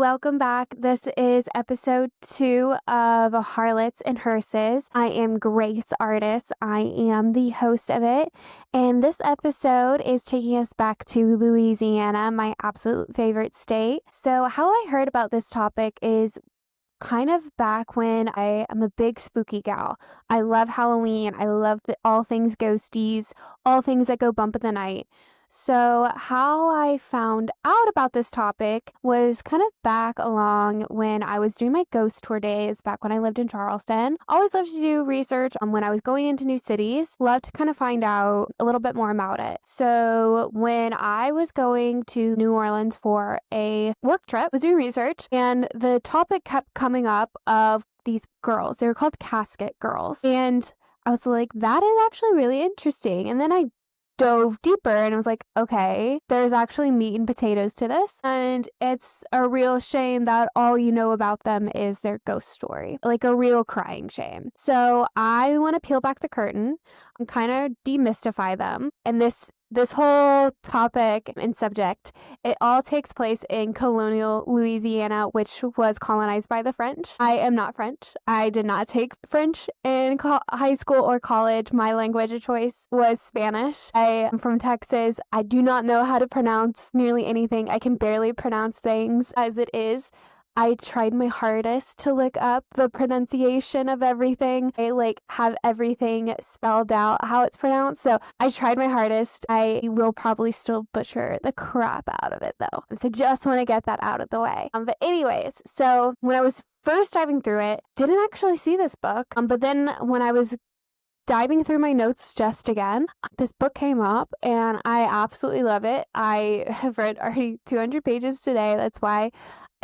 Welcome back. This is episode 2 of Harlots and Hearses. I am Grace Artis. I am the host of it. And this episode is taking us back to Louisiana, my absolute favorite state. So how I heard about this topic is kind of back when I am a big spooky gal. I love Halloween. I love all things ghosties, all things that go bump in the night. So how I found out about this topic was kind of back along when I was doing my ghost tour days back when I lived in Charleston. Always loved to do research on when I was going into new cities. Loved to kind of find out a little bit more about it. So when I was going to New Orleans for a work trip, I was doing research, and the topic kept coming up of these girls. They were called Casket Girls. And I was like, that is actually really interesting. And then I dove deeper and I was like, okay, there's actually meat and potatoes to this, and it's a real shame that all you know about them is their ghost story, like a real crying shame. So I want to peel back the curtain and kind of demystify them. And this whole topic and subject, it all takes place in colonial Louisiana, which was colonized by the French. I am not French. I did not take French in high school or college. My language of choice was Spanish. I am from Texas. I do not know how to pronounce nearly anything. I can barely pronounce things as it is. I tried my hardest to look up the pronunciation of everything. I have everything spelled out how it's pronounced. So I tried my hardest. I will probably still butcher the crap out of it though. So just want to get that out of the way. But anyways, so when I was first diving through it, didn't actually see this book. But then when I was diving through my notes just again, this book came up and I absolutely love it. I have read already 200 pages today. That's why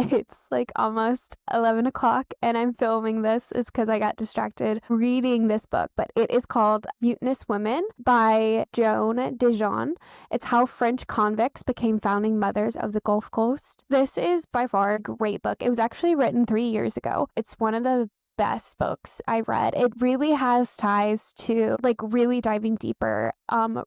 it's like almost 11 o'clock and I'm filming this is because I got distracted reading this book. But it is called Mutinous Women by Joan Dijon. It's how French convicts became founding mothers of the Gulf Coast. This is by far a great book. It was actually written 3 years ago. It's one of the best books I read. It really has ties to really diving deeper,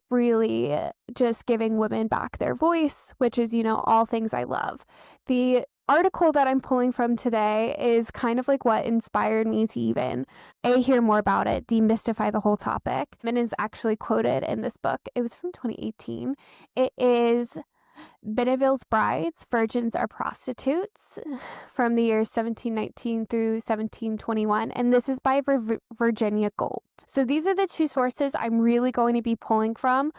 really just giving women back their voice, which is, all things I love. The article that I'm pulling from today is kind of like what inspired me to even hear more about it, demystify the whole topic, and is actually quoted in this book. It was from 2018. It is Bienville's Brides, Virgins Are Prostitutes, from the years 1719 through 1721, and this is by Virginia Gold. So these are the two sources I'm really going to be pulling from.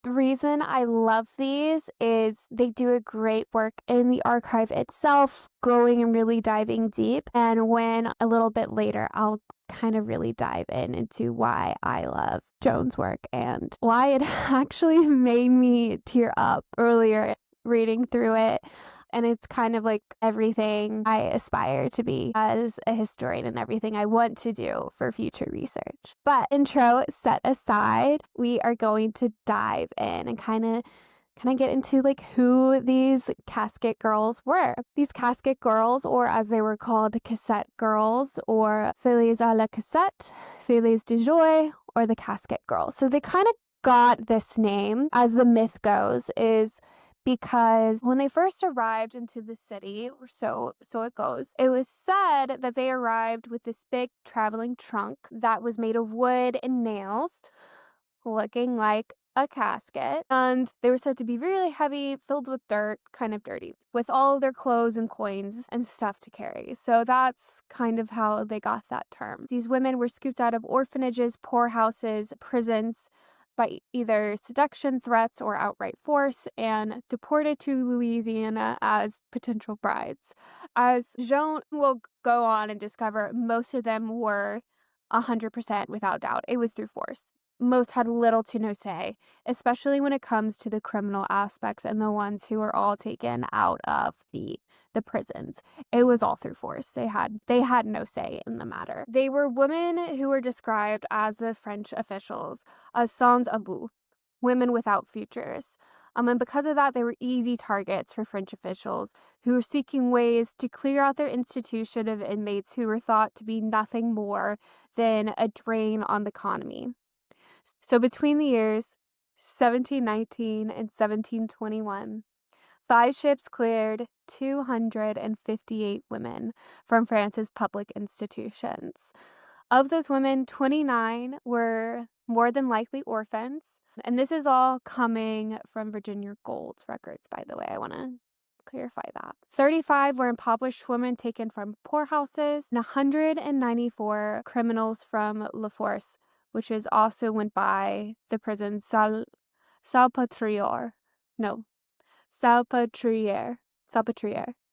The reason I love these is they do a great work in the archive itself, going and really diving deep. And when a little bit later, I'll kind of really dive into why I love Joan's work and why it actually made me tear up earlier reading through it. And it's kind of like everything I aspire to be as a historian and everything I want to do for future research. But intro set aside, we are going to dive in and kind of get into who these Casket Girls were. These Casket Girls, or as they were called, Casket Girls, or Filles à la Cassette, Filles de Joie, or the Casket Girls. So they kind of got this name, as the myth goes, is because when they first arrived into the city, or so it goes, it was said that they arrived with this big traveling trunk that was made of wood and nails, looking like a casket, and they were said to be really heavy, filled with dirt, kind of dirty, with all of their clothes and coins and stuff to carry. So that's kind of how they got that term. These women were scooped out of orphanages, poorhouses, prisons, by either seduction, threats, or outright force, and deported to Louisiana as potential brides. As Joan will go on and discover, most of them were 100% without doubt. It was through force. Most had little to no say, especially when it comes to the criminal aspects and the ones who were all taken out of the prisons. It was all through force. They had no say in the matter. They were women who were described as the French officials as sans abus, women without futures. And because of that, they were easy targets for French officials who were seeking ways to clear out their institution of inmates who were thought to be nothing more than a drain on the economy. So between the years 1719 and 1721, 5 ships cleared 258 women from France's public institutions. Of those women, 29 were more than likely orphans. And this is all coming from Virginia Gold's records, by the way. I want to clarify that. 35 were impoverished women taken from poorhouses, and 194 criminals from La Force, which is also went by the prison Salpêtrière. Salpêtrière.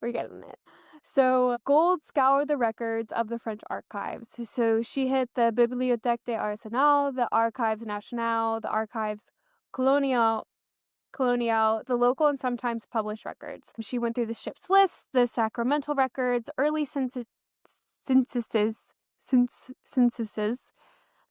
We're getting it. So Gold scoured the records of the French archives. So she hit the Bibliothèque des Arsenals, the Archives Nationales, the Archives colonial, the local and sometimes published records. She went through the ship's lists, the sacramental records, early censuses,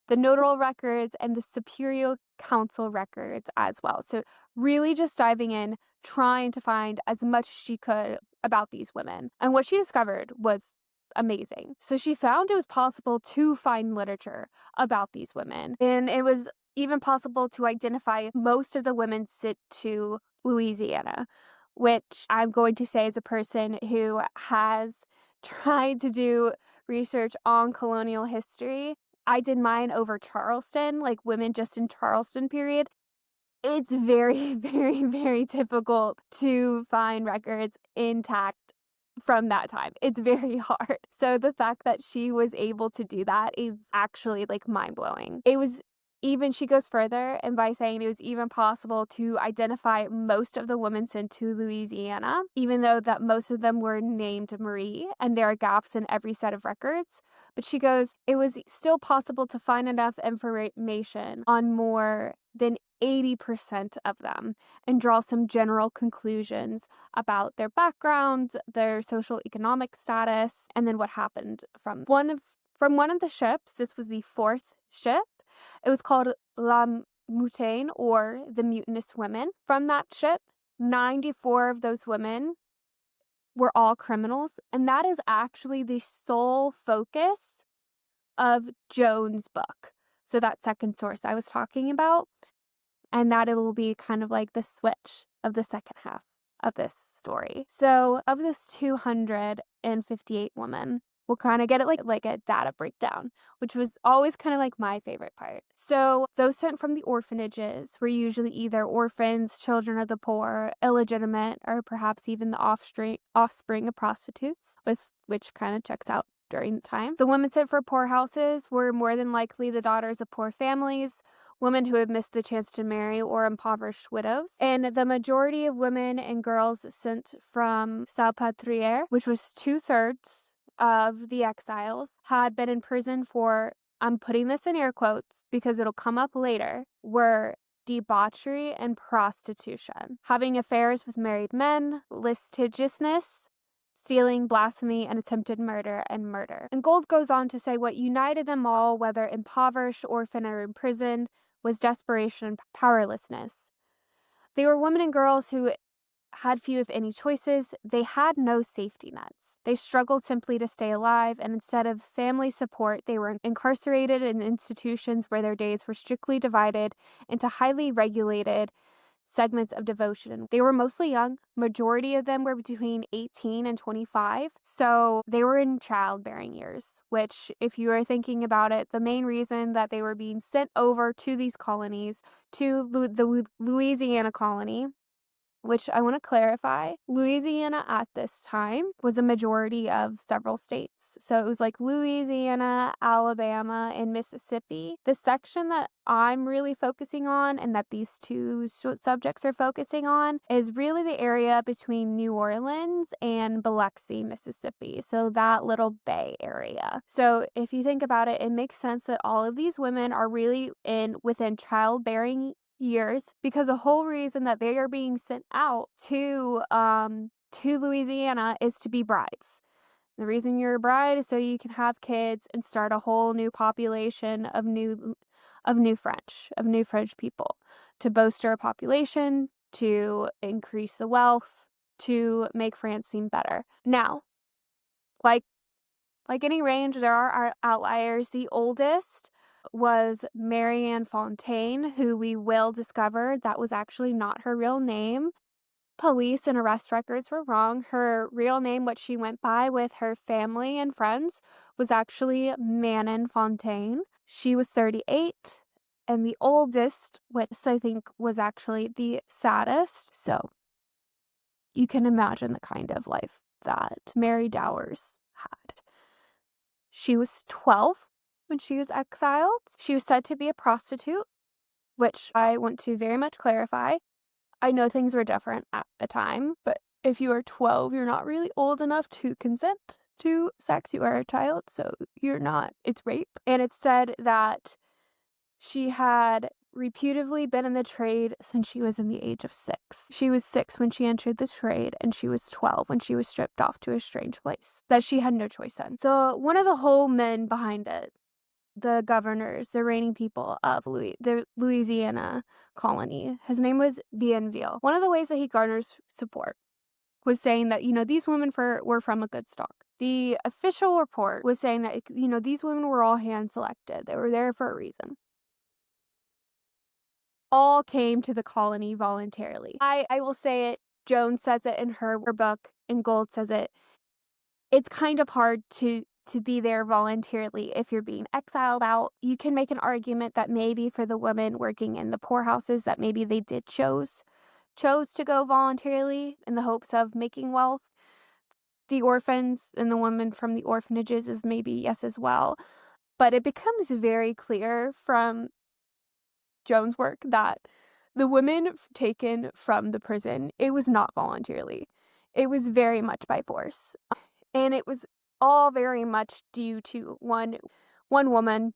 the notarial records, and the superior council records as well. So really just diving in, trying to find as much as she could about these women. And what she discovered was amazing. So she found it was possible to find literature about these women. And it was even possible to identify most of the women sent to Louisiana, which I'm going to say as a person who has tried to do research on colonial history. I did mine over Charleston, like women just in Charleston period. It's very, very, very difficult to find records intact from that time. It's very hard. So the fact that she was able to do that is actually like mind-blowing. She goes further and by saying it was even possible to identify most of the women sent to Louisiana, even though that most of them were named Marie and there are gaps in every set of records. But she goes, it was still possible to find enough information on more than 80% of them and draw some general conclusions about their background, their social economic status, and then what happened from one of the ships. This was the 4th ship. It was called La Mutinous, or the Mutinous Women. From that ship, 94 of those women were all criminals, and that is actually the sole focus of Joan's book. So that second source I was talking about, and that it will be kind of like the switch of the second half of this story. So of this 258 women, we'll kind of get it like a data breakdown, which was always kind of like my favorite part. So those sent from the orphanages were usually either orphans, children of the poor, illegitimate, or perhaps even the offspring of prostitutes, which kind of checks out during the time. The women sent for poorhouses were more than likely the daughters of poor families, women who had missed the chance to marry, or impoverished widows. And the majority of women and girls sent from Salpêtrière, which was 2/3 of the exiles, had been in prison for, I'm putting this in air quotes because it'll come up later, were debauchery and prostitution, having affairs with married men, licentiousness, stealing, blasphemy, and attempted murder and murder. And Gold goes on to say what united them all, whether impoverished, orphan, or in prison, was desperation and powerlessness. They were women and girls who had few, if any, choices. They had no safety nets. They struggled simply to stay alive, and instead of family support, they were incarcerated in institutions where their days were strictly divided into highly regulated segments of devotion. They were mostly young. Majority of them were between 18 and 25. So they were in childbearing years, which, if you are thinking about it, the main reason that they were being sent over to these colonies, to the Louisiana colony, which I want to clarify, Louisiana at this time was a majority of several states. So it was like Louisiana, Alabama, and Mississippi. The section that I'm really focusing on and that these two subjects are focusing on is really the area between New Orleans and Biloxi, Mississippi. So that little bay area. So if you think about it, it makes sense that all of these women are really within childbearing years, because the whole reason that they are being sent out to Louisiana is to be brides. The reason you're a bride is so you can have kids and start a whole new population of new French people, to bolster a population, to increase the wealth, to make France seem better. Now, like any range, there are outliers. The oldest was Marianne Fontaine, who we will discover that was actually not her real name. police and arrest records were wrong. Her real name, what she went by with her family and friends, was actually Manon Fontaine. She was 38, and the oldest, which I think was actually the saddest. So you can imagine the kind of life that Mary Dowers had. She was 12 when she was exiled. She was said to be a prostitute, which I want to very much clarify. I know things were different at the time, but if you are 12, you're not really old enough to consent to sex. You are a child, so you're not. It's rape. And it's said that she had reputedly been in the trade since she was in the age of 6. She was 6 when she entered the trade, and she was 12 when she was stripped off to a strange place that she had no choice in. One of the whole men behind it, the governors, the reigning people of the Louisiana colony, his name was Bienville. One of the ways that he garners support was saying that, these women were from a good stock. The official report was saying that, these women were all hand selected. They were there for a reason. All came to the colony voluntarily. I will say it. Joan says it in her book, and Gold says it. It's kind of hard to be there voluntarily if you're being exiled out. You can make an argument that maybe for the women working in the poorhouses that maybe they did chose to go voluntarily in the hopes of making wealth. The orphans and the women from the orphanages is maybe yes as well. But it becomes very clear from Joan's work that the women taken from the prison, it was not voluntarily. It was very much by force. And it was all very much due to one woman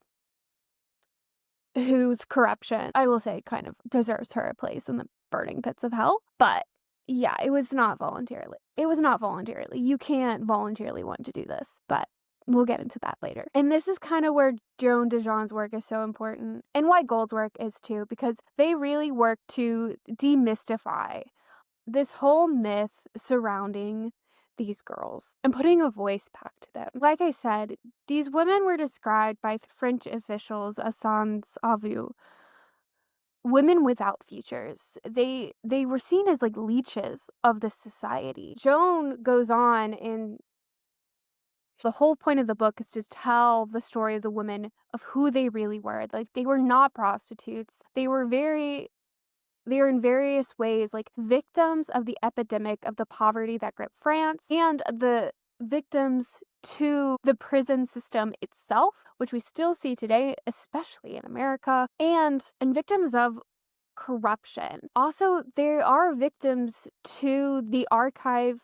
whose corruption, I will say, kind of deserves her a place in the burning pits of hell. But yeah, it was not voluntarily. You can't voluntarily want to do this, but we'll get into that later. And this is kind of where Joan Dijon's work is so important, and why Gold's work is too, because they really work to demystify this whole myth surrounding these girls and putting a voice back to them. Like I said, these women were described by French officials as sans avenir, women without futures. They were seen as like leeches of the society. Joan goes on, and the whole point of the book is to tell the story of the women, of who they really were. Like, they were not prostitutes. They were in various ways like victims of the epidemic of the poverty that gripped France, and the victims to the prison system itself, which we still see today, especially in America, and victims of corruption. Also, there are victims to the archive,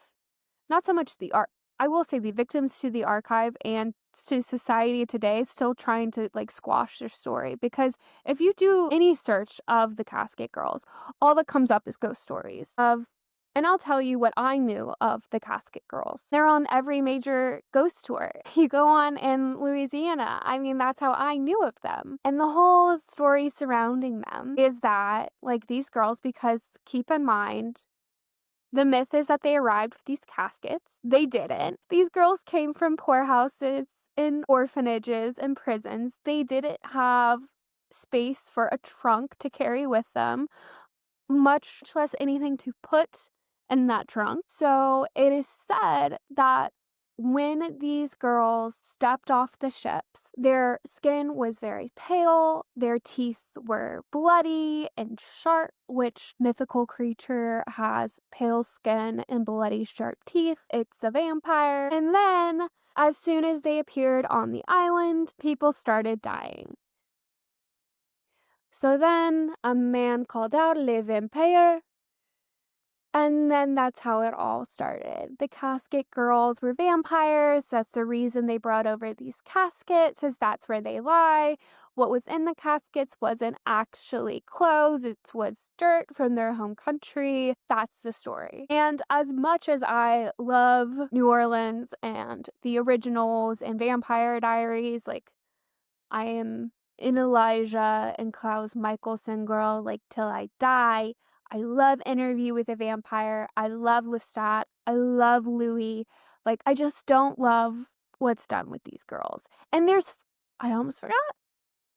not so much the art. I will say the victims to the archive and to society today still trying to like squash their story, because if you do any search of the Casket Girls, all that comes up is ghost stories of, and I'll tell you what I knew of the Casket Girls. They're on every major ghost tour. You go on in Louisiana. I mean, that's how I knew of them. And the whole story surrounding them is that, like, these girls, because keep in mind, the myth is that they arrived with these caskets. They didn't. These girls came from poorhouses and orphanages and prisons. They didn't have space for a trunk to carry with them, much less anything to put in that trunk. So it is said that when these girls stepped off the ships, their skin was very pale, their teeth were bloody and sharp, which mythical creature has pale skin and bloody sharp teeth? It's a vampire. And then, as soon as they appeared on the island, people started dying. So then a man called out, "Le Vampire." And then that's how it all started. The Casket Girls were vampires. That's the reason they brought over these caskets, is that's where they lie. What was in the caskets wasn't actually clothes. It was dirt from their home country. That's the story. And as much as I love New Orleans and the originals and Vampire Diaries, like, I am an Elijah and Klaus Michelson girl, like, till I die. I love Interview with a Vampire. I love Lestat. I love Louis. Like, I just don't love what's done with these girls. And I almost forgot.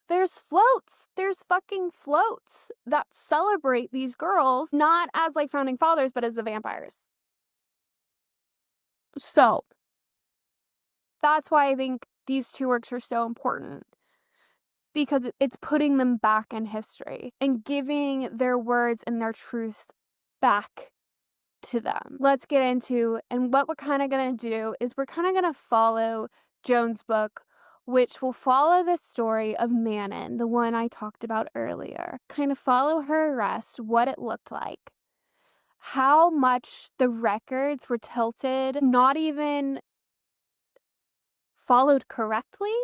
there's floats. There's fucking floats that celebrate these girls, not as like founding fathers, but as the vampires. So that's why I think these two works are so important, because it's putting them back in history and giving their words and their truths back to them. Let's get into, and what we're kind of going to do is we're kind of going to follow Joan's book, which will follow the story of Manon, the one I talked about earlier. Kind of follow her arrest, what it looked like, how much the records were tilted, not even followed correctly,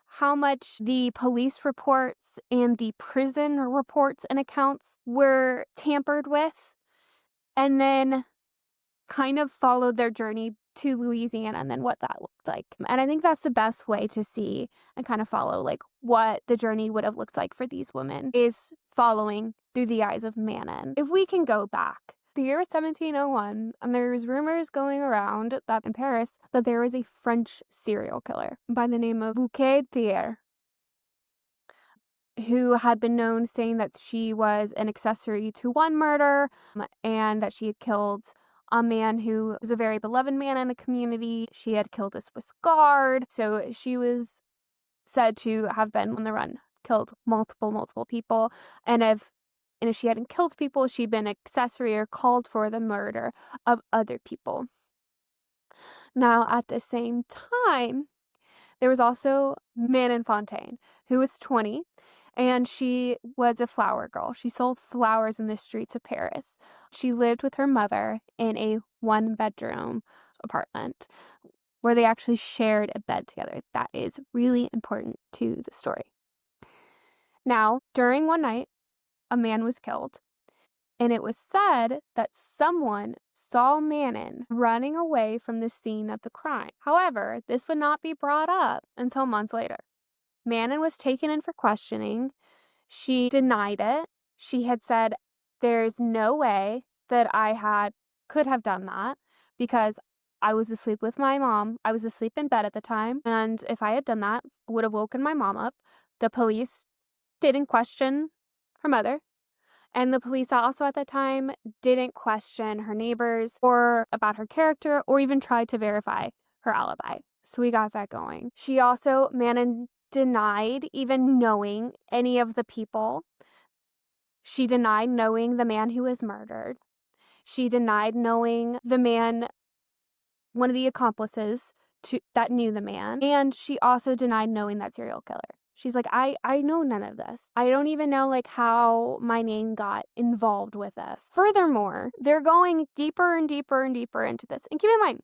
how much the police reports and the prison reports and accounts were tampered with, and then kind of followed their journey to Louisiana and then what that looked like. And I think that's the best way to see and kind of follow like what the journey would have looked like for these women, is following through the eyes of Manon. If we can go back, the year was 1701, and there's rumors going around that in Paris that there was a French serial killer by the name of Bouquet-Thiers, who had been known saying that she was an accessory to one murder and that she had killed a man who was a very beloved man in the community. She had killed a Swiss guard. So she was said to have been on the run, killed multiple people. And if she hadn't killed people, she'd been accessory or called for the murder of other people. Now, at the same time, there was also Manon Fontaine, who was 20, and she was a flower girl. She sold flowers in the streets of Paris. She lived with her mother in a one-bedroom apartment where they actually shared a bed together. That is really important to the story. Now, during one night, a man was killed, and it was said that someone saw Manon running away from the scene of the crime. However, this would not be brought up until months later. Manon was taken in for questioning. She denied it. She had said, "There's no way that I could have done that, because I was asleep with my mom. I was asleep in bed at the time, and if I had done that, I would have woken my mom up." The police didn't question her mother, and the police also at the time didn't question her neighbors or about her character or even tried to verify her alibi. So we got that going. Manon denied even knowing any of the people. She denied knowing the man who was murdered. She denied knowing the man, one of the accomplices that knew the man. And she also denied knowing that serial killer. She's like, I know none of this. I don't even know like how my name got involved with this. Furthermore, they're going deeper and deeper and deeper into this. And keep in mind,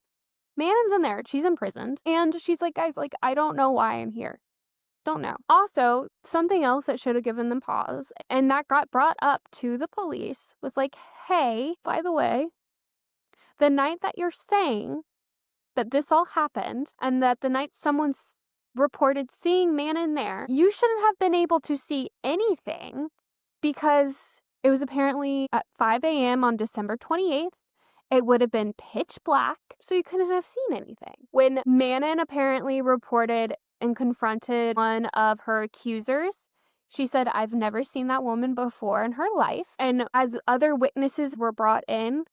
Manon's in there. She's imprisoned. And she's like, guys, like, I don't know why I'm here. Don't know. Also, something else that should have given them pause, and that got brought up to the police, was like, hey, by the way, the night that you're saying that this all happened, and that the night someone's reported seeing Manon there, you shouldn't have been able to see anything, because it was apparently at 5 a.m. on December 28th. It would have been pitch black, so you couldn't have seen anything. When Manon apparently reported and confronted one of her accusers, she said, "I've never seen that woman before in her life." And as other witnesses were brought in,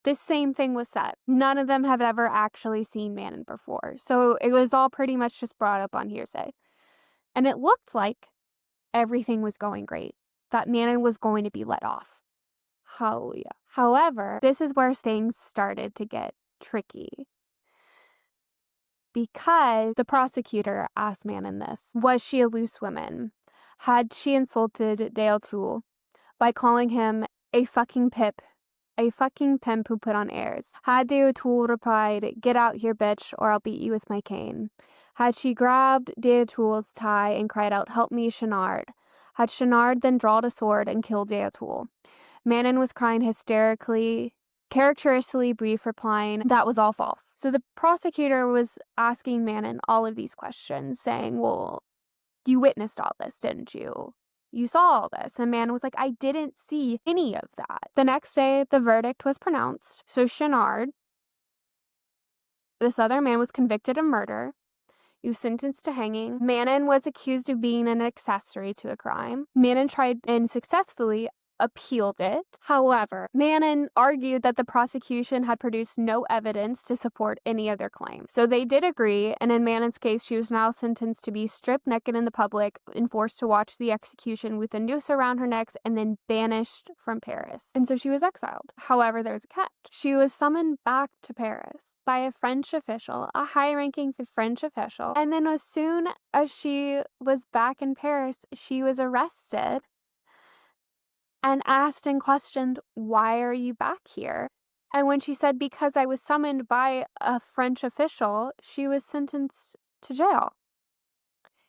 this same thing was said. None of them have ever actually seen Manon before. So it was all pretty much just brought up on hearsay. And it looked like everything was going great, that Manon was going to be let off. Hallelujah. However, this is where things started to get tricky, because the prosecutor asked Manon this. Was she a loose woman? Had she insulted D'Autoul by calling him a fucking pimp who put on airs? Had D'Autoul replied, "Get out here, bitch, or I'll beat you with my cane"? Had she grabbed D'Autoul's tie and cried out, "Help me, Chenard"? Had Chenard then drawn a sword and killed D'Autoul? Manon was crying hysterically, characteristically brief, replying, "That was all false." So the prosecutor was asking Manon all of these questions, saying, "Well, you witnessed all this, didn't you? You saw all this." And Manon was like, "I didn't see any of that." The next day, the verdict was pronounced. So Chenard, this other man, was convicted of murder. He was sentenced to hanging. Manon was accused of being an accessory to a crime. Manon tried and successfully appealed it. However, Manon argued that the prosecution had produced no evidence to support any of their claims. So they did agree, and in Manon's case, she was now sentenced to be stripped naked in the public and forced to watch the execution with a noose around her neck and then banished from Paris. And so she was exiled. However, there's a catch. She was summoned back to Paris by a French official, a high-ranking French official, and then as soon as she was back in Paris, she was arrested and asked and questioned, "Why are you back here?" And when she said, "Because I was summoned by a French official," she was sentenced to jail,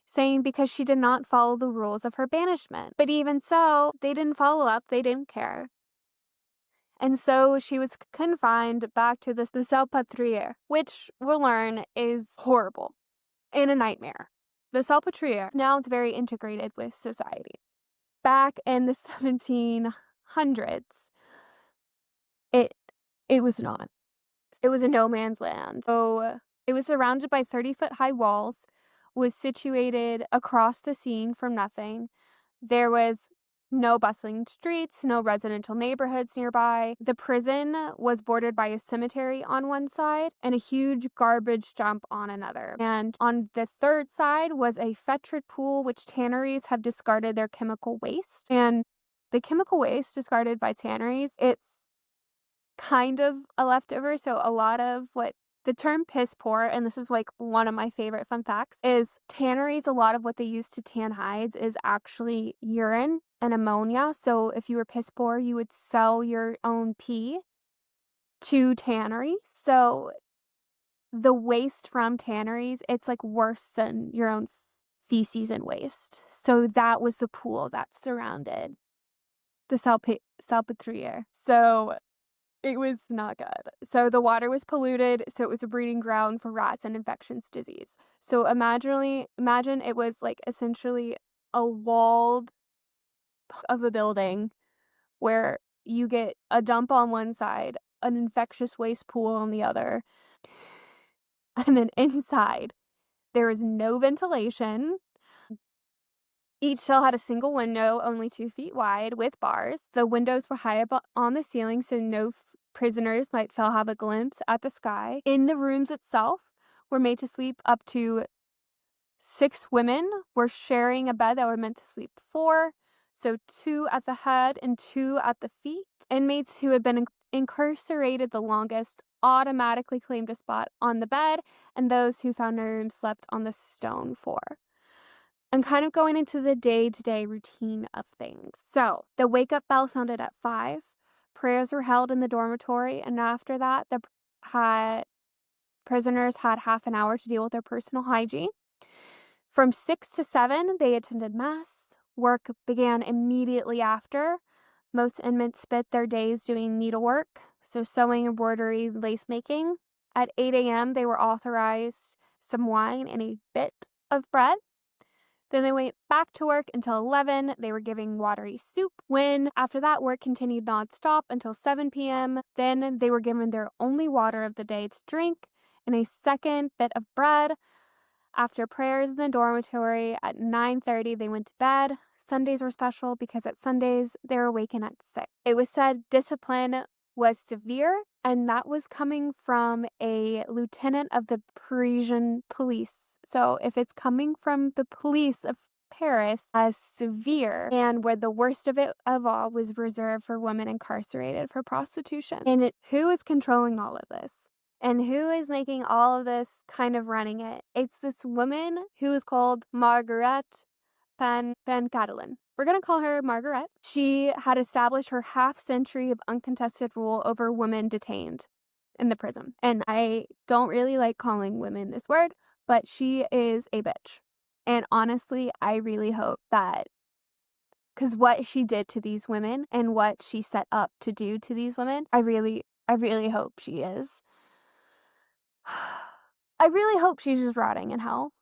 saying because she did not follow the rules of her banishment. But even so, they didn't follow up, they didn't care. And so she was confined back to the Salpêtrière, which we'll learn is horrible and a nightmare. The Salpêtrière, now it's very integrated with society. Back in the 1700s, it was not. It was a no man's land. So it was surrounded by 30-foot high walls, was situated across the Seine from nothing. There was no bustling streets, no residential neighborhoods nearby. The prison was bordered by a cemetery on one side and a huge garbage dump on another. And on the third side was a fetid pool, which tanneries have discarded their chemical waste. And the chemical waste discarded by tanneries, it's kind of a leftover. So a lot of what the term piss poor, and this is like one of my favorite fun facts, is tanneries, a lot of what they use to tan hides is actually urine and ammonia. So if you were piss poor, you would sell your own pee to tanneries. So the waste from tanneries, it's like worse than your own feces and waste. So that was the pool that surrounded the Salpêtrière. So it was not good. So the water was polluted, so it was a breeding ground for rats and infectious disease. So imagine it was like essentially a walled of a building where you get a dump on one side, an infectious waste pool on the other, and then inside there is no ventilation. Each cell had a single window, only 2 feet wide, with bars. The windows were high up on the ceiling, so no prisoners might have a glimpse at the sky. In the rooms itself were made to sleep up to 6 women were sharing a bed that were meant to sleep 4. So 2 at the head and 2 at the feet. Inmates who had been incarcerated the longest automatically claimed a spot on the bed, and those who found no room slept on the stone floor. And kind of going into the day-to-day routine of things. So the wake-up bell sounded at 5. Prayers were held in the dormitory, and after that, the prisoners had half an hour to deal with their personal hygiene. From 6 to 7, they attended mass. Work began immediately after. Most inmates spent their days doing needlework, so sewing, embroidery, lace making. At 8 a.m., they were authorized some wine and a bit of bread. Then they went back to work until 11. They were giving watery soup. When, after that, work continued nonstop until 7 p.m. Then they were given their only water of the day to drink and a second bit of bread. After prayers in the dormitory at 9:30, they went to bed. Sundays were special because at Sundays, they were wakened at 6. It was said discipline was severe, and that was coming from a lieutenant of the Parisian police. So if it's coming from the police of Paris as severe, and where the worst of it of all was reserved for women incarcerated for prostitution. And who is controlling all of this? And who is making all of this kind of running it? It's this woman who is called Marguerite Pan-Catalan. We're going to call her Marguerite. She had established her half-century of uncontested rule over women detained in the prison. And I don't really like calling women this word, but she is a bitch. And honestly, I really hope that, because what she did to these women and what she set up to do to these women, I really hope she is. I really hope she's just rotting in hell.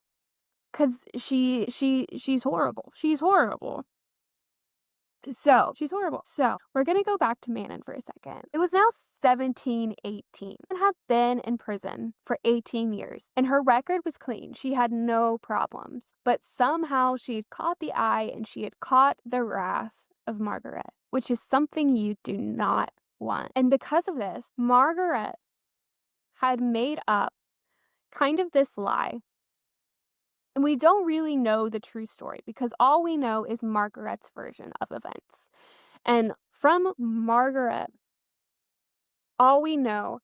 Because she's horrible. She's horrible. So, she's horrible. So, we're going to go back to Manon for a second. It was now 1718 and had been in prison for 18 years, and her record was clean. She had no problems. But somehow she had caught the eye and she had caught the wrath of Margaret, which is something you do not want. And because of this, Margaret had made up kind of this lie. And we don't really know the true story because all we know is Margaret's version of events. And from Margaret, all we know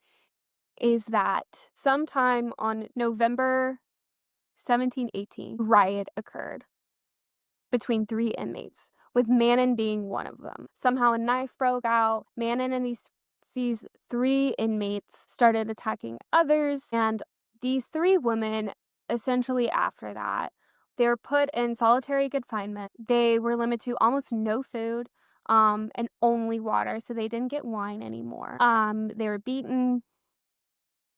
is that sometime on November 1718, riot occurred between 3 inmates, with Manon being one of them. Somehow a knife broke out. Manon and these 3 inmates started attacking others, and these 3 women, essentially after that, they were put in solitary confinement. They were limited to almost no food, and only water, so they didn't get wine anymore. They were beaten,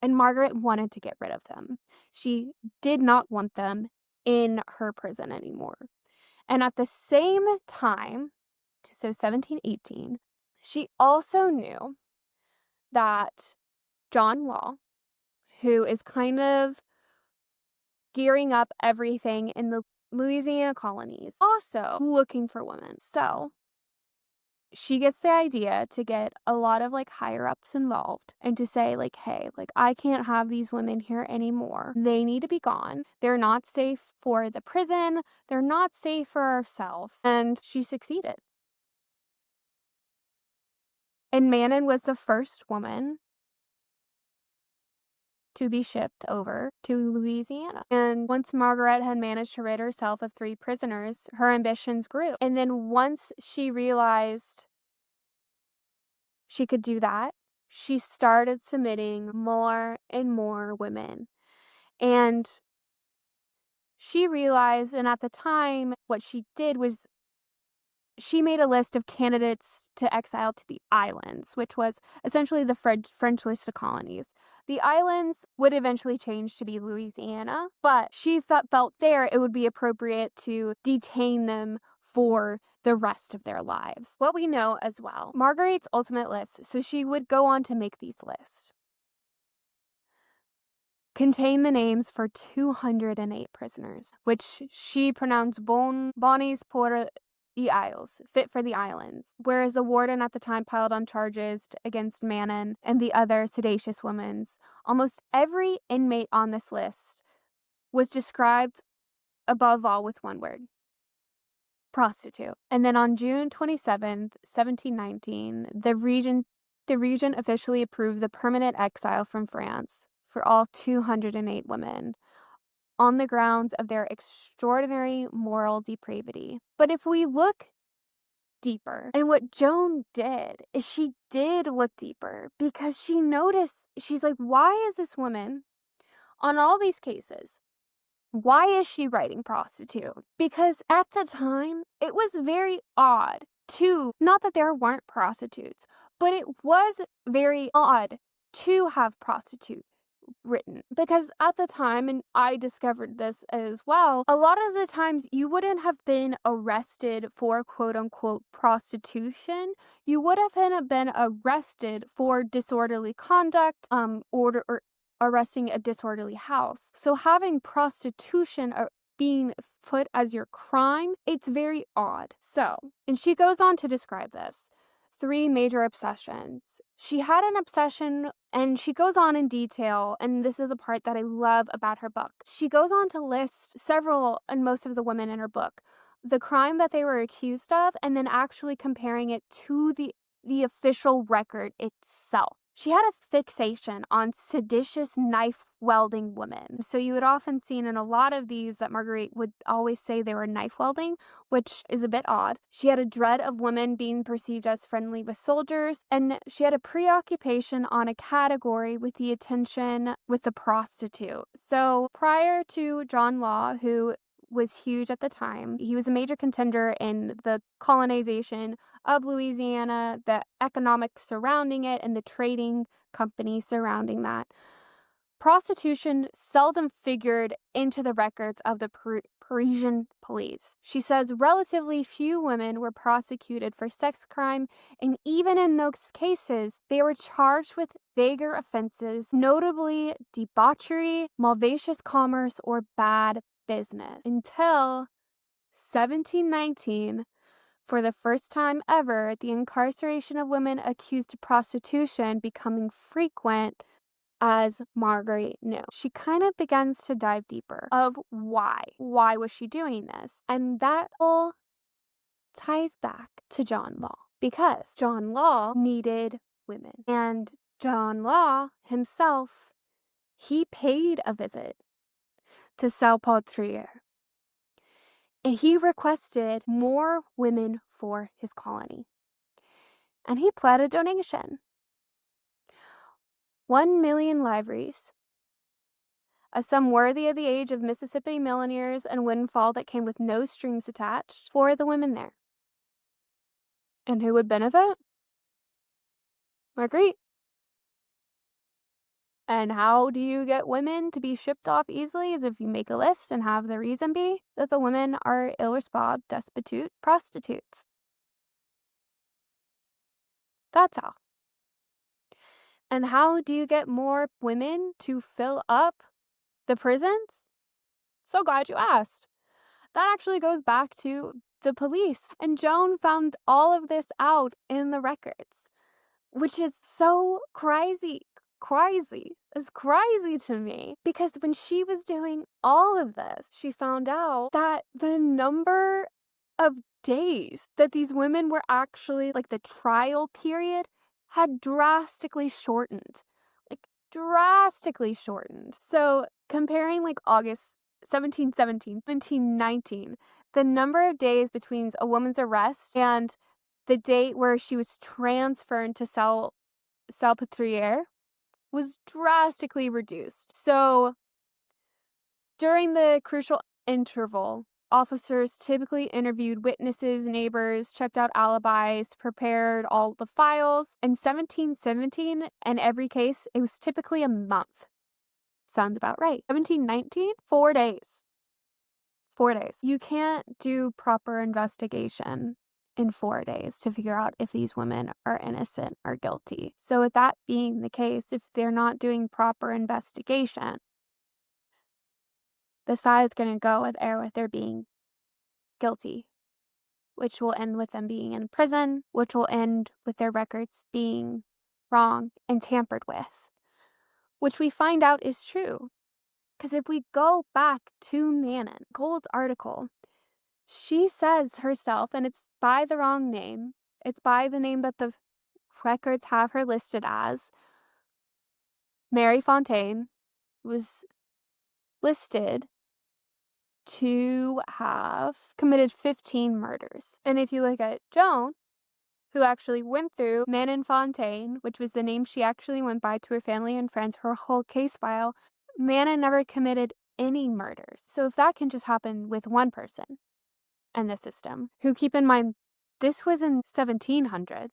and Margaret wanted to get rid of them. She did not want them in her prison anymore. And at the same time, so 1718, she also knew that John Law, who is kind of gearing up everything in the Louisiana colonies, also looking for women. So she gets the idea to get a lot of higher ups involved and to say hey, I can't have these women here anymore. They need to be gone. They're not safe for the prison. They're not safe for ourselves. And she succeeded. And Manon was the first woman to be shipped over to Louisiana. And once Margaret had managed to rid herself of 3 prisoners, her ambitions grew. And then once she realized she could do that, she started submitting more and more women. And she realized, and at the time, what she did was she made a list of candidates to exile to the islands, which was essentially the French list of colonies. The islands would eventually change to be Louisiana, but she felt there it would be appropriate to detain them for the rest of their lives. What we know as well, Marguerite's ultimate list, so she would go on to make these lists, contain the names for 208 prisoners, which she pronounced bonies pour the Isles, fit for the islands, whereas the warden at the time piled on charges against Manon and the other seditious women. Almost every inmate on this list was described above all with one word: prostitute. And then on June 27th, 1719, the region officially approved the permanent exile from France for all 208 women, on the grounds of their extraordinary moral depravity. But if we look deeper, and what Joan did is she did look deeper, because she noticed, she's like, why is this woman on all these cases, why is she writing prostitute? Because at the time, it was very odd to, not that there weren't prostitutes, but it was very odd to have prostitute written, because at the time, and I discovered this as well, a lot of the times you wouldn't have been arrested for quote unquote prostitution. You would have been arrested for disorderly conduct, or arresting a disorderly house. So having prostitution being put as your crime, it's very odd. So, and she goes on to describe this: 3 major obsessions. She had an obsession, and she goes on in detail, and this is a part that I love about her book. She goes on to list several, and most of the women in her book, the crime that they were accused of, and then actually comparing it to the official record itself. She had a fixation on seditious knife-wielding women. So you would often see in a lot of these that Marguerite would always say they were knife-wielding, which is a bit odd. She had a dread of women being perceived as friendly with soldiers, and she had a preoccupation on a category with the attention with the prostitute. So prior to John Law, who was huge at the time, he was a major contender in the colonization of Louisiana, the economics surrounding it, and the trading company surrounding that. Prostitution seldom figured into the records of the Parisian police. She says relatively few women were prosecuted for sex crime, and even in those cases, they were charged with vaguer offenses, notably debauchery, malicious commerce, or bad business, until 1719. For the first time ever, the incarceration of women accused of prostitution becoming frequent, as Marguerite knew. She kind of begins to dive deeper of why. Why was she doing this? And that all ties back to John Law, because John Law needed women. And John Law himself, he paid a visit to Salpêtrière. And he requested more women for his colony. And he pled a donation. 1 million livres, a sum worthy of the age of Mississippi millionaires and windfall that came with no strings attached for the women there. And who would benefit? Marguerite. And how do you get women to be shipped off easily? Is if you make a list and have the reason be that the women are ill-respected, destitute prostitutes. That's how. And how do you get more women to fill up the prisons? So glad you asked. That actually goes back to the police. And Joan found all of this out in the records, which is so crazy. It's crazy to me. Because when she was doing all of this, she found out that the number of days that these women were actually, like the trial period, had drastically shortened. So comparing like August 1717, 1719, the number of days between a woman's arrest and the date where she was transferred to Salpêtrière was drastically reduced. So during the crucial interval, officers typically interviewed witnesses, neighbors, checked out alibis, prepared all the files. In 1717, in every case, it was typically a month. Sounds about right. 1719, 4 days. 4 days. You can't do proper investigation in 4 days to figure out if these women are innocent or guilty. So with that being the case, if they're not doing proper investigation, the side's going to go with their being guilty, which will end with them being in prison, which will end with their records being wrong and tampered with, which we find out is true. Because if we go back to Manon Gold's article, she says herself, and it's by the wrong name, it's by the name that the records have her listed as, Mary Fontaine was listed to have committed 15 murders. And if you look at Joan, who actually went through Manon Fontaine, which was the name she actually went by to her family and friends, her whole case file, Manon never committed any murders. So if that can just happen with one person in the system, who, keep in mind, this was in 1700,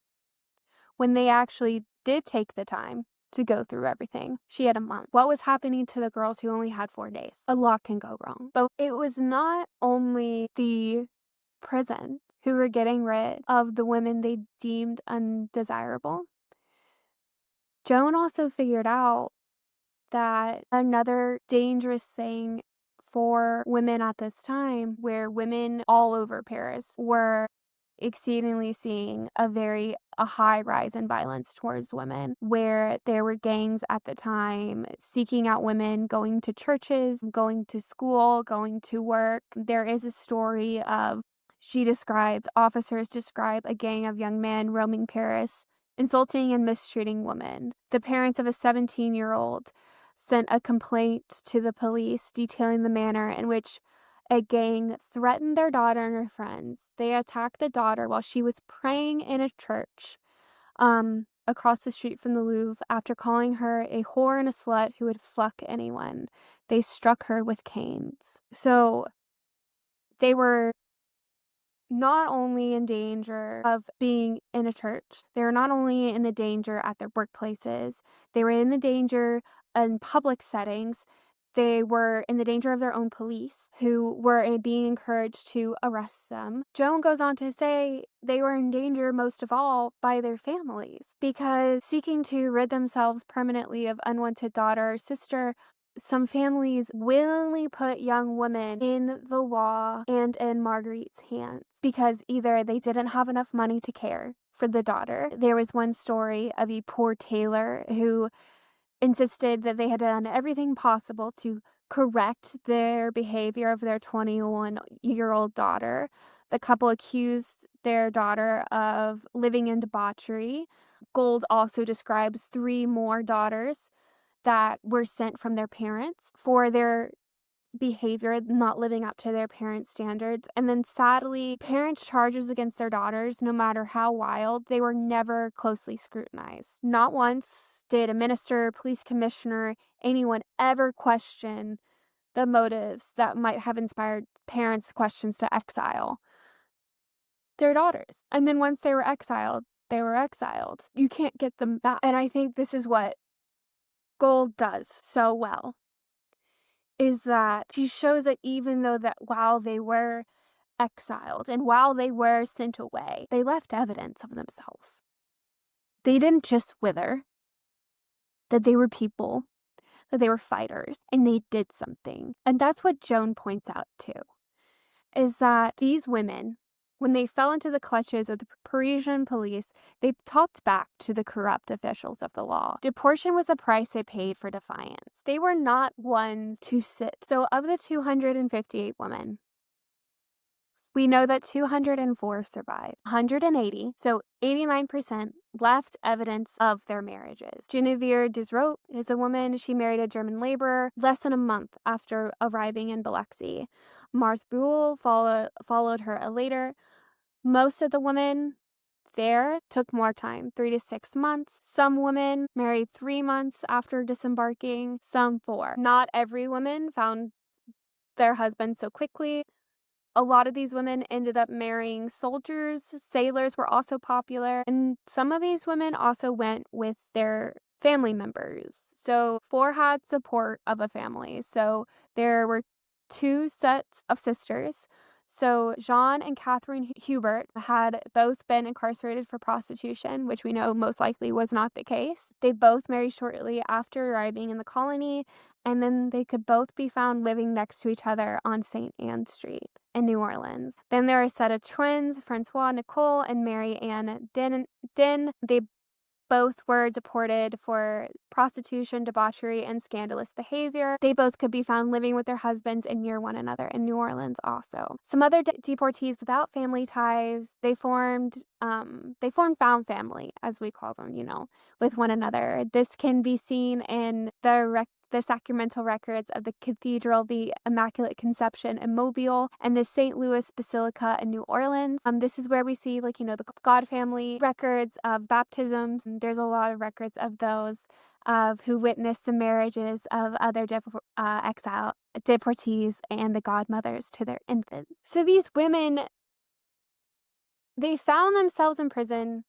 when they actually did take the time to go through everything. She had a month. What was happening to the girls who only had 4 days? A lot can go wrong. But it was not only the prison who were getting rid of the women they deemed undesirable. Joan also figured out that another dangerous thing for women at this time, where women all over Paris were exceedingly seeing a high rise in violence towards women, where there were gangs at the time seeking out women, going to churches, going to school, going to work. There is a story of, officers describe a gang of young men roaming Paris, insulting and mistreating women. The parents of a 17-year-old sent a complaint to the police detailing the manner in which a gang threatened their daughter and her friends. They attacked the daughter while she was praying in a church across the street from the Louvre. After calling her a whore and a slut who would fuck anyone, they struck her with canes. So they were not only in danger of being in a church, they were not only in the danger at their workplaces, they were in the danger in public settings, they were in the danger of their own police, who were being encouraged to arrest them. Joan goes on to say they were in danger most of all by their families, because seeking to rid themselves permanently of unwanted daughter or sister, some families willingly put young women in the law and in Marguerite's hands, because either they didn't have enough money to care for the daughter. There was one story of a poor tailor who insisted that they had done everything possible to correct their behavior of their 21-year-old daughter. The couple accused their daughter of living in debauchery. Gold also describes 3 more daughters that were sent from their parents for their behavior not living up to their parents' standards. And then sadly, parents' charges against their daughters, no matter how wild, they were never closely scrutinized. Not once did a minister, police commissioner, anyone ever question the motives that might have inspired parents' questions to exile their daughters. And then once they were exiled, they were exiled. You can't get them back. And I think this is what Gold does so well, is that she shows that even though that while they were exiled and while they were sent away, they left evidence of themselves. They didn't just wither, that they were people, that they were fighters, and they did something. And that's what Joan points out too, is that these women, when they fell into the clutches of the Parisian police, they talked back to the corrupt officials of the law. Deportation was the price they paid for defiance. They were not ones to sit. So of the 258 women, we know that 204 survived. 180, so 89%, left evidence of their marriages. Genevieve Desrotes is a woman. She married a German laborer less than a month after arriving in Biloxi. Marthe Buell followed her later. Most of the women there took more time, 3 to 6 months. Some women married 3 months after disembarking, some 4. Not every woman found their husband so quickly. A lot of these women ended up marrying soldiers. Sailors were also popular. And some of these women also went with their family members. So 4 had support of a family. So there were 2 sets of sisters. So Jean and Catherine Hubert had both been incarcerated for prostitution, which we know most likely was not the case. They both married shortly after arriving in the colony, and then they could both be found living next to each other on St. Anne Street in New Orleans. Then there are a set of twins, Francois Nicole and Mary Ann Din. They both were deported for prostitution, debauchery, and scandalous behavior. They both could be found living with their husbands and near one another in New Orleans also. Some other deportees without family ties, they formed found family, as we call them, with one another. This can be seen in the sacramental records of the Cathedral of the Immaculate Conception in Mobile and the St. Louis Basilica in New Orleans. This is where we see, the God family records of baptisms. There's a lot of records of those, of who witnessed the marriages of other exile deportees and the godmothers to their infants. So these women, they found themselves in prison,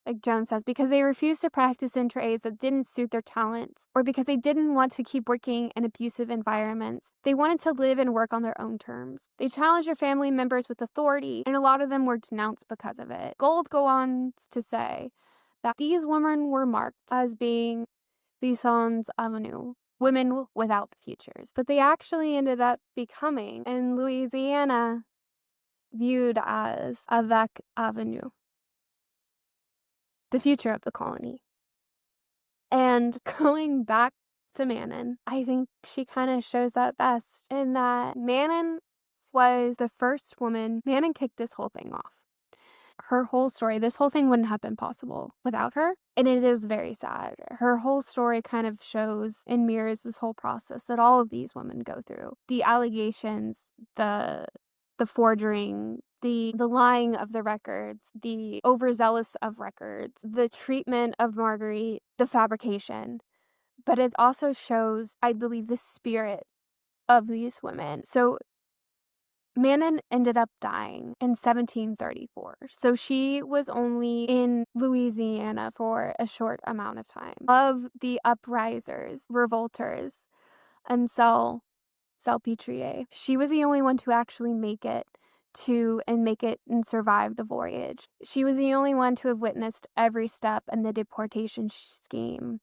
like Joan says, because they refused to practice in trades that didn't suit their talents, or because they didn't want to keep working in abusive environments. They wanted to live and work on their own terms. They challenged their family members with authority, and a lot of them were denounced because of it. Gold go on to say that these women were marked as being the sans avenir, women without futures. But they actually ended up becoming, in Louisiana, viewed as avec avenir, the future of the colony. And going back to Manon, I think she kind of shows that best, in that Manon was the first woman. Manon kicked this whole thing off. Her whole story, this whole thing wouldn't have been possible without her. And it is very sad. Her whole story kind of shows and mirrors this whole process that all of these women go through. The allegations, the forging, the lying of the records, the overzealous of records, the treatment of Marguerite, the fabrication. But it also shows, I believe, the spirit of these women. So Manon ended up dying in 1734, so she was only in Louisiana for a short amount of time. Of the uprisers, revolters, and Salpetriere, she was the only one to actually make it and survive the voyage. She was the only one to have witnessed every step in the deportation scheme.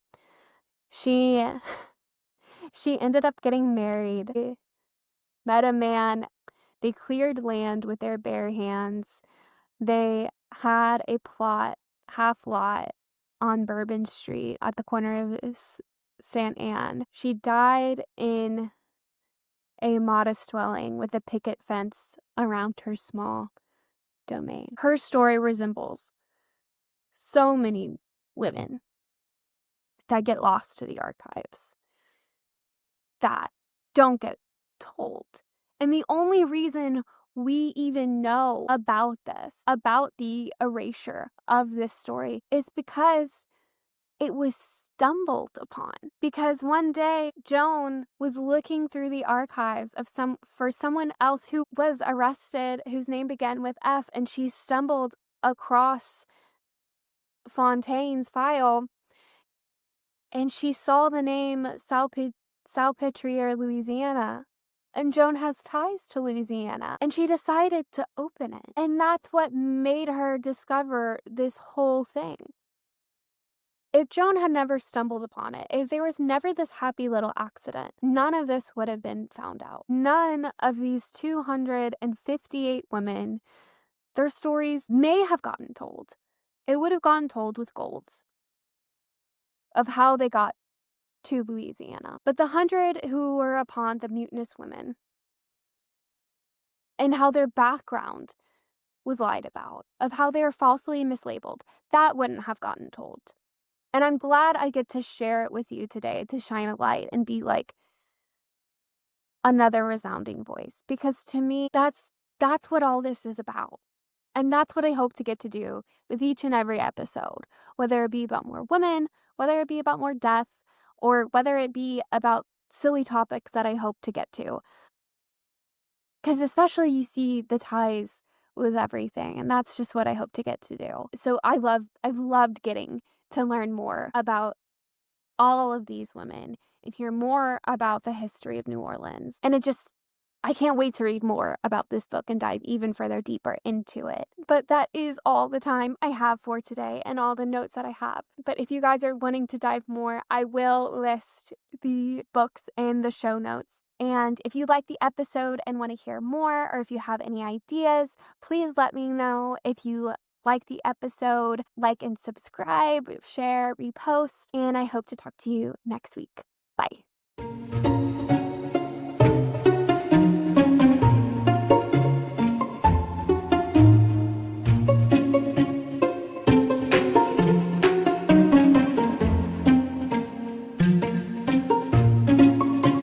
She ended up getting married, met a man. They cleared land with their bare hands. They had a half lot on Bourbon Street at the corner of St. Anne. She died in a modest dwelling with a picket fence around her small domain. Her story resembles so many women that get lost to the archives, that don't get told. And the only reason we even know about this, about the erasure of this story, is because it was stumbled upon. Because one day Joan was looking through the archives for someone else who was arrested, whose name began with F, and she stumbled across Fontaine's file, and she saw the name Salpetriere, Louisiana. And Joan has ties to Louisiana, and she decided to open it. And that's what made her discover this whole thing. If Joan had never stumbled upon it, if there was never this happy little accident, none of this would have been found out. None of these 258 women, their stories may have gotten told. It would have gotten told with golds of how they got to Louisiana. But the 100 who were upon the mutinous women, and how their background was lied about, of how they were falsely mislabeled, that wouldn't have gotten told. And I'm glad I get to share it with you today, to shine a light and be like another resounding voice. Because to me, that's what all this is about. And that's what I hope to get to do with each and every episode, whether it be about more women, whether it be about more death, or whether it be about silly topics that I hope to get to. Because especially you see the ties with everything, and that's just what I hope to get to do. So I've loved getting to learn more about all of these women and hear more about the history of New Orleans. And I can't wait to read more about this book and dive even further deeper into it. But that is all the time I have for today and all the notes that I have. But if you guys are wanting to dive more, I will list the books in the show notes. And if you like the episode and want to hear more, or if you have any ideas, please let me know. If you like the episode, like and subscribe, share, repost, and I hope to talk to you next week. Bye.